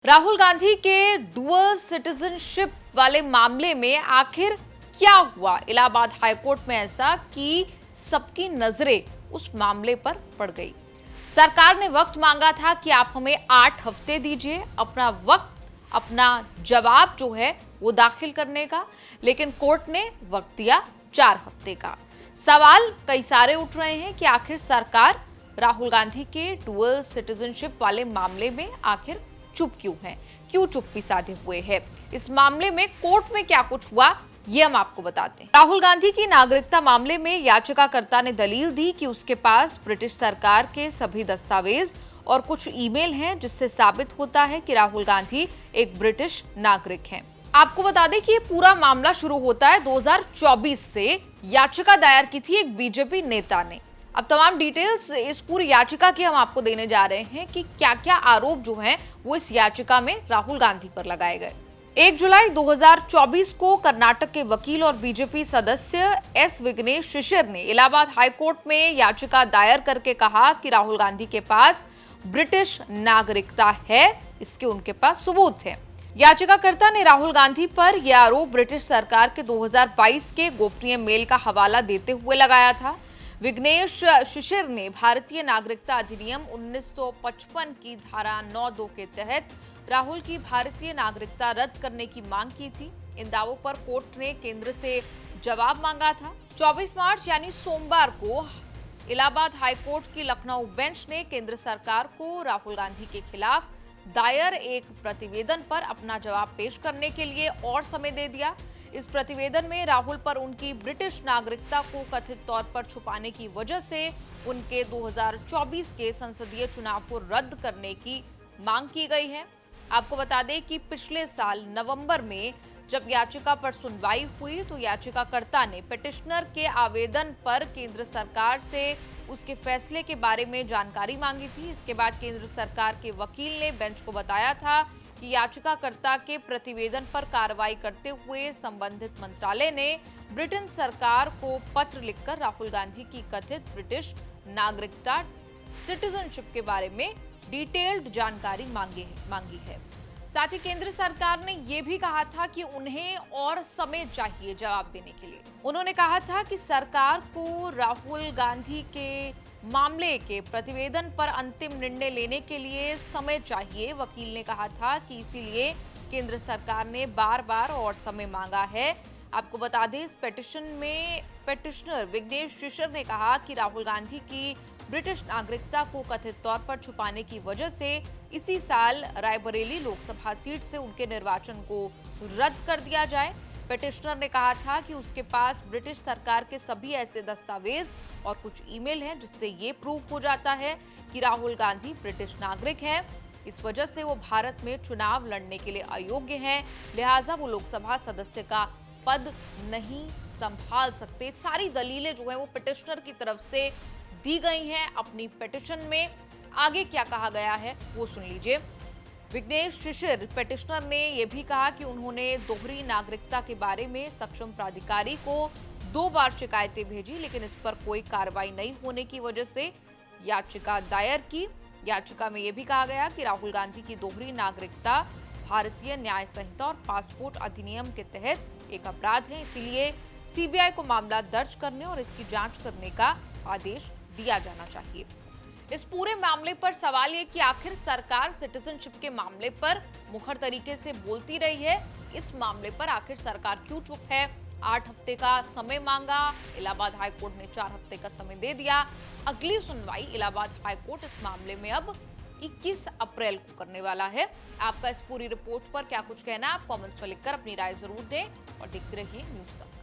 राहुल गांधी के dual citizenship वाले मामले में आखिर क्या हुआ? इलाहाबाद हाईकोर्ट में ऐसा कि सबकी नजरें उस मामले पर पड़ गई। सरकार ने वक्त मांगा था कि आप हमें 8 हफ्ते दीजिए अपना वक्त, अपना जवाब जो है वो दाखिल करने का, लेकिन कोर्ट ने वक्त दिया 4 हफ्ते का। सवाल कई सारे उठ रहे हैं कि आखिर सरकार राहुल गांधी के डुअल सिटीजनशिप वाले मामले में आखिर चुप क्यों है, क्यों चुप्पी साधे हुए है? इस मामले में कोर्ट में क्या कुछ हुआ ये हम आपको बताते हैं। राहुल गांधी की नागरिकता मामले में याचिकाकर्ता ने दलील दी कि उसके पास ब्रिटिश सरकार के सभी दस्तावेज और कुछ ईमेल हैं जिससे साबित होता है कि राहुल गांधी एक ब्रिटिश नागरिक हैं। आपको बता दें कि ये पूरा मामला शुरू होता है 2024 से। याचिका दायर की थी एक बीजेपी नेता ने। अब तमाम डिटेल्स इस पूरी याचिका की हम आपको देने जा रहे हैं कि क्या क्या आरोप जो हैं वो इस याचिका में राहुल गांधी पर लगाए गए। 1 जुलाई 2024 को कर्नाटक के वकील और बीजेपी सदस्य एस विघ्नेश शिशिर ने इलाहाबाद हाईकोर्ट में याचिका दायर करके कहा कि राहुल गांधी के पास ब्रिटिश नागरिकता है, इसके उनके पास सबूत है। याचिकाकर्ता ने राहुल गांधी पर यह आरोप ब्रिटिश सरकार के 2022 के गोपनीय मेल का हवाला देते हुए लगाया था। विघ्नेश शिशिर ने भारतीय नागरिकता अधिनियम 1955 की धारा 9(2) के तहत राहुल की भारतीय नागरिकता रद्द करने की मांग की थी। इन दावों पर कोर्ट ने केंद्र से जवाब मांगा था। 24 मार्च यानी सोमवार को इलाहाबाद हाईकोर्ट की लखनऊ बेंच ने केंद्र सरकार को राहुल गांधी के खिलाफ दायर एक प्रतिवेदन पर अपना जवाब पेश करने के लिए और समय दे दिया। इस प्रतिवेदन में राहुल पर उनकी ब्रिटिश नागरिकता को कथित तौर पर छुपाने की वजह से उनके 2024 के संसदीय चुनाव को रद्द करने की मांग की गई है। आपको बता दें कि पिछले साल नवंबर में जब याचिका पर सुनवाई हुई तो याचिकाकर्ता ने पिटिशनर के आवेदन पर केंद्र सरकार से उसके फैसले के बारे में जानकारी मांगी थी। इसके बाद केंद्र सरकार के वकील ने बेंच को बताया था कि याचिकाकर्ता के प्रतिवेदन पर कार्रवाई करते हुए संबंधित मंत्रालय ने ब्रिटेन सरकार को पत्र लिखकर राहुल गांधी की कथित ब्रिटिश नागरिकता सिटीजनशिप के बारे में डिटेल्ड जानकारी मांगी है। साथ ही केंद्र सरकार ने यह भी कहा था कि उन्हें और समय चाहिए जवाब देने के लिए। उन्होंने कहा था कि सरकार को राहुल गांधी के मामले के प्रतिवेदन पर अंतिम निर्णय लेने के लिए समय चाहिए। वकील ने कहा था कि इसीलिए केंद्र सरकार ने बार बार और समय मांगा है। आपको बता दें इस पिटीशन में पिटिशनर विघ्नेश शिशिर ने कहा कि राहुल गांधी की ब्रिटिश नागरिकता को कथित तौर पर छुपाने की वजह से इसी साल रायबरेली लोकसभा सीट से उनके निर्वाचन को रद्द कर दिया जाए। पिटिशनर ने कहा था कि उसके पास ब्रिटिश सरकार के सभी ऐसे दस्तावेज और कुछ ईमेल हैं जिससे ये प्रूफ हो जाता है कि राहुल गांधी ब्रिटिश नागरिक हैं। इस वजह से वो भारत में चुनाव लड़ने के लिए अयोग्य हैं, लिहाजा वो लोकसभा सदस्य का पद नहीं संभाल सकते। सारी दलीलें जो है वो पिटिशनर की तरफ से दी गई हैं अपनी पिटिशन में। आगे क्या कहा गया है वो सुन लीजिए। विघ्नेश शिशिर पिटिशनर ने यह भी कहा कि उन्होंने दोहरी नागरिकता के बारे में सक्षम प्राधिकारी को 2 बार शिकायतें भेजी, लेकिन इस पर कोई कार्रवाई नहीं होने की वजह से याचिका दायर की। याचिका में यह भी कहा गया कि राहुल गांधी की दोहरी नागरिकता भारतीय न्याय संहिता और पासपोर्ट अधिनियम के तहत एक अपराध है, इसीलिए सीबीआई को मामला दर्ज करने और इसकी जांच करने का आदेश दिया जाना चाहिए। इस पूरे मामले पर सवाल ये कि आखिर सरकार सिटीजनशिप के मामले पर मुखर तरीके से बोलती रही है। इस मामले पर आखिर सरकार क्यों चुप है? 8 हफ्ते का समय मांगा, इलाहाबाद हाईकोर्ट ने 4 हफ्ते का समय दे दिया। अगली सुनवाई इलाहाबाद हाईकोर्ट इस मामले में अब 21 अप्रैल को करने वाला है। आपका इस पूरी रिपोर्ट पर क्या कुछ कहना है? आप कॉमेंट्स में लिखकर अपनी राय जरूर दें और देखते रहिए न्यूज़ तक।